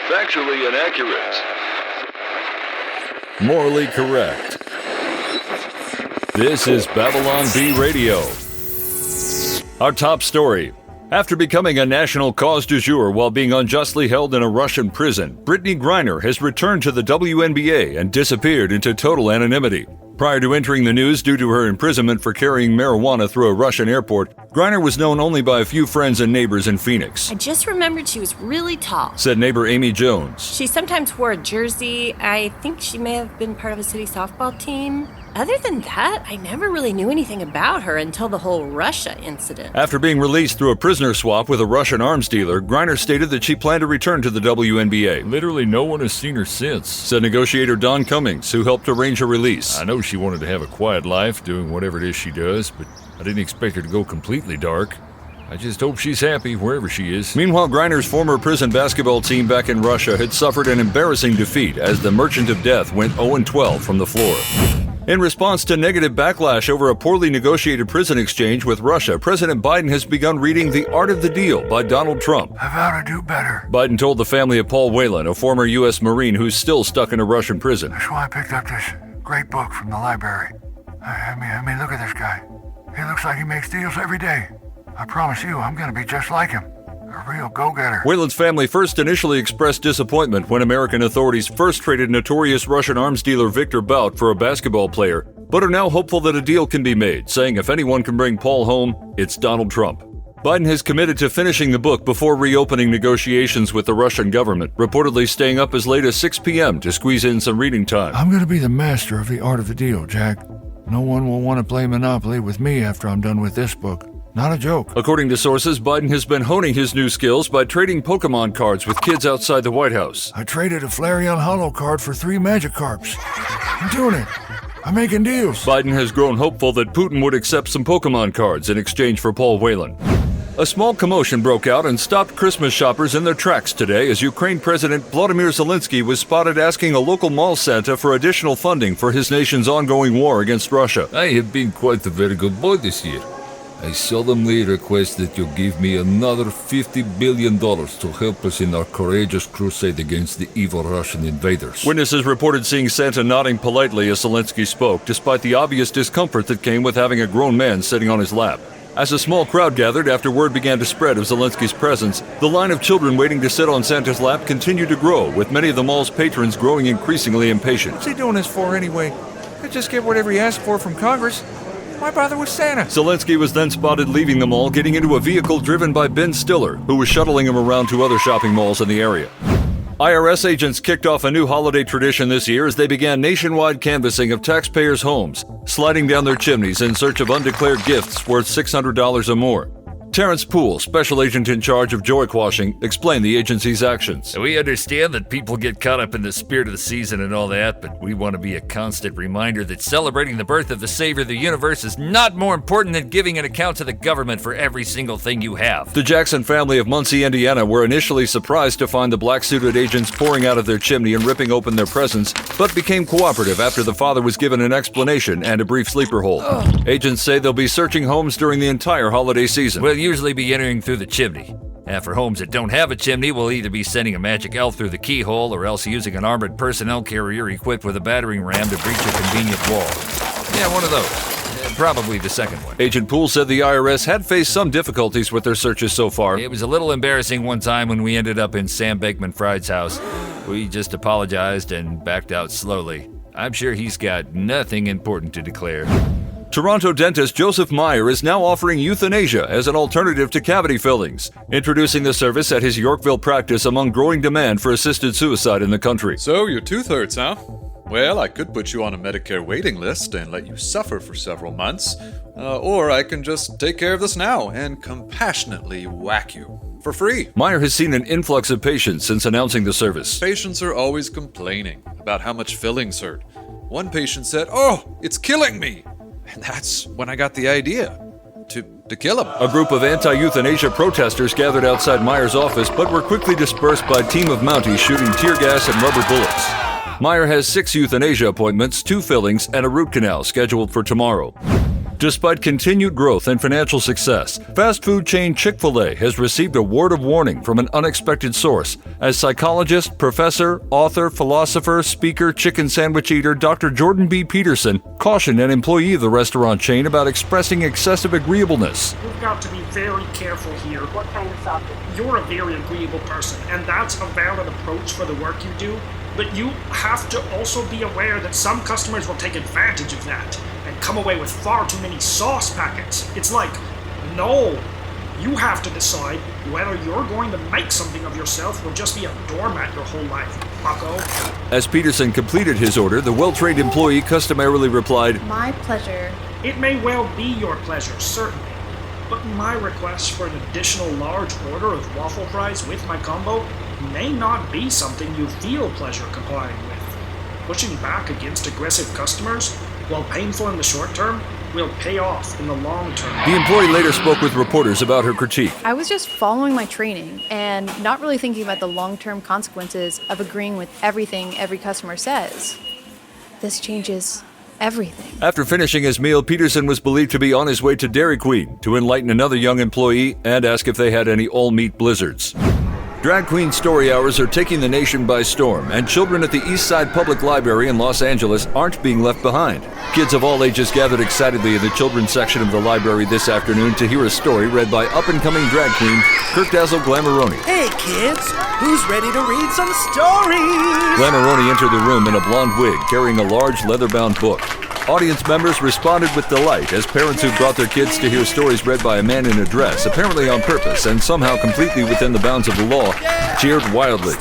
Factually inaccurate. Morally correct. This is Babylon Bee Radio. Our top story. After becoming a national cause du jour while being unjustly held in a Russian prison, Brittney Griner has returned to the WNBA and disappeared into total anonymity. Prior to entering the news due to her imprisonment for carrying marijuana through a Russian airport, Griner was known only by a few friends and neighbors in Phoenix. I just remembered she was really tall, said neighbor Amy Jones. She sometimes wore a jersey. I think she may have been part of a city softball team. Other than that, I never really knew anything about her until the whole Russia incident. After being released through a prisoner swap with a Russian arms dealer, Griner stated that she planned to return to the WNBA. Literally no one has seen her since, said negotiator Don Cummings, who helped arrange her release. I know she wanted to have a quiet life, doing whatever it is she does, but I didn't expect her to go completely dark. I just hope she's happy wherever she is. Meanwhile, Griner's former prison basketball team back in Russia had suffered an embarrassing defeat as the Merchant of Death went 0-12 from the floor. In response to negative backlash over a poorly negotiated prison exchange with Russia, President Biden has begun reading The Art of the Deal by Donald Trump. I vow to do better. Biden told the family of Paul Whelan, a former U.S. Marine who's still stuck in a Russian prison. That's why I picked up this great book from the library. I mean, look at this guy. He looks like he makes deals every day. I promise you, I'm going to be just like him. A real go-getter. Whelan's family first initially expressed disappointment when American authorities first traded notorious Russian arms dealer Victor Bout for a basketball player, but are now hopeful that a deal can be made, saying if anyone can bring Paul home, it's Donald Trump. Biden has committed to finishing the book before reopening negotiations with the Russian government, reportedly staying up as late as 6 p.m. to squeeze in some reading time. I'm going to be the master of the art of the deal, Jack. No one will want to play Monopoly with me after I'm done with this book. Not a joke. According to sources, Biden has been honing his new skills by trading Pokemon cards with kids outside the White House. I traded a Flareon Hollow card for 3 Magikarps. I'm doing it. I'm making deals. Biden has grown hopeful that Putin would accept some Pokemon cards in exchange for Paul Whelan. A small commotion broke out and stopped Christmas shoppers in their tracks today as Ukraine President Volodymyr Zelensky was spotted asking a local mall Santa for additional funding for his nation's ongoing war against Russia. I have been quite a very good boy this year. I solemnly request that you give me another $50 billion to help us in our courageous crusade against the evil Russian invaders. Witnesses reported seeing Santa nodding politely as Zelensky spoke, despite the obvious discomfort that came with having a grown man sitting on his lap. As a small crowd gathered after word began to spread of Zelensky's presence, the line of children waiting to sit on Santa's lap continued to grow, with many of the mall's patrons growing increasingly impatient. What's he doing this for anyway? He'll just get whatever he asked for from Congress. Why bother with Santa? Zelensky was then spotted leaving the mall, getting into a vehicle driven by Ben Stiller, who was shuttling him around to other shopping malls in the area. IRS agents kicked off a new holiday tradition this year as they began nationwide canvassing of taxpayers' homes, sliding down their chimneys in search of undeclared gifts worth $600 or more. Terrence Poole, special agent in charge of joy quashing, explained the agency's actions. We understand that people get caught up in the spirit of the season and all that, but we want to be a constant reminder that celebrating the birth of the Savior of the universe is not more important than giving an account to the government for every single thing you have. The Jackson family of Muncie, Indiana were initially surprised to find the black-suited agents pouring out of their chimney and ripping open their presents, but became cooperative after the father was given an explanation and a brief sleeper hold. Agents say they'll be searching homes during the entire holiday season. We'll usually be entering through the chimney. And for homes that don't have a chimney, we'll either be sending a magic elf through the keyhole or else using an armored personnel carrier equipped with a battering ram to breach a convenient wall. Yeah, one of those. Probably the second one. Agent Poole said the IRS had faced some difficulties with their searches so far. It was a little embarrassing one time when we ended up in Sam Bankman-Fried's house. We just apologized and backed out slowly. I'm sure he's got nothing important to declare. Toronto dentist Joseph Meyer is now offering euthanasia as an alternative to cavity fillings, introducing the service at his Yorkville practice among growing demand for assisted suicide in the country. So, your tooth hurts, huh? Well, I could put you on a Medicare waiting list and let you suffer for several months, or I can just take care of this now and compassionately whack you for free. Meyer has seen an influx of patients since announcing the service. Patients are always complaining about how much fillings hurt. One patient said, "Oh, it's killing me." And that's when I got the idea to kill him. A group of anti-euthanasia protesters gathered outside Meyer's office, but were quickly dispersed by a team of Mounties shooting tear gas and rubber bullets. Meyer has 6 euthanasia appointments, 2 fillings, and a root canal scheduled for tomorrow. Despite continued growth and financial success, fast food chain Chick-Fil-A has received a word of warning from an unexpected source as psychologist, professor, author, philosopher, speaker, chicken sandwich eater Dr. Jordan B. Peterson cautioned an employee of the restaurant chain about expressing excessive agreeableness. You've got to be very careful here. What kind of something? You're a very agreeable person, and that's a valid approach for the work you do, but you have to also be aware that some customers will take advantage of that and come away with far too many sauce packets. It's like, no, you have to decide whether you're going to make something of yourself or just be a doormat your whole life, bucko. As Peterson completed his order, the well-trained employee customarily replied, My pleasure. It may well be your pleasure, certainly, but my request for an additional large order of waffle fries with my combo may not be something you feel pleasure complying with. Pushing back against aggressive customers, while painful in the short term, will pay off in the long term. The employee later spoke with reporters about her critique. I was just following my training and not really thinking about the long-term consequences of agreeing with everything every customer says. This changes everything. After finishing his meal, Peterson was believed to be on his way to Dairy Queen to enlighten another young employee and ask if they had any all-meat blizzards. Drag queen story hours are taking the nation by storm, and children at the East Side Public Library in Los Angeles aren't being left behind. Kids of all ages gathered excitedly in the children's section of the library this afternoon to hear a story read by up-and-coming drag queen Kirkdazzle Glamouroni. Hey kids, who's ready to read some stories? Glamouroni entered the room in a blonde wig, carrying a large leather-bound book. Audience members responded with delight as parents who brought their kids to hear stories read by a man in a dress, apparently on purpose and somehow completely within the bounds of the law, cheered wildly.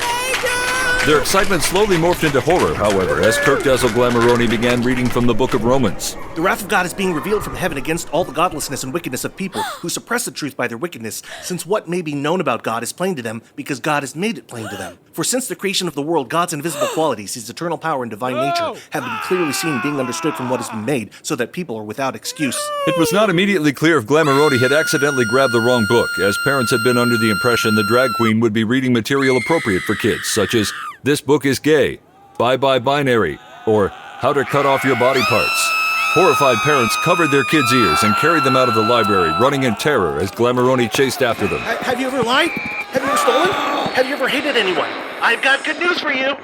Their excitement slowly morphed into horror, however, as Kirkdazzle Glamouroni began reading from the Book of Romans. The wrath of God is being revealed from heaven against all the godlessness and wickedness of people who suppress the truth by their wickedness, since what may be known about God is plain to them because God has made it plain to them. For since the creation of the world, God's invisible qualities, his eternal power and divine nature, have been clearly seen being understood from what has been made, so that people are without excuse. It was not immediately clear if Glamouroni had accidentally grabbed the wrong book, as parents had been under the impression the drag queen would be reading material appropriate for kids, such as This Book is Gay, Bye Bye Binary, or How to Cut Off Your Body Parts. Horrified parents covered their kids' ears and carried them out of the library, running in terror as Glamouroni chased after them. Have you ever lied? Have you ever stolen? Have you ever hated anyone? I've got good news for you!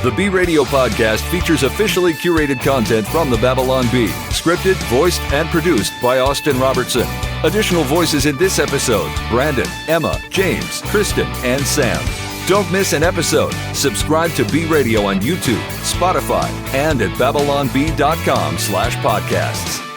The B Radio podcast features officially curated content from the Babylon Bee, scripted, voiced, and produced by Austin Robertson. Additional voices in this episode: Brandon, Emma, James, Kristen, and Sam. Don't miss an episode. Subscribe to B Radio on YouTube, Spotify, and at babylonb.com/podcasts.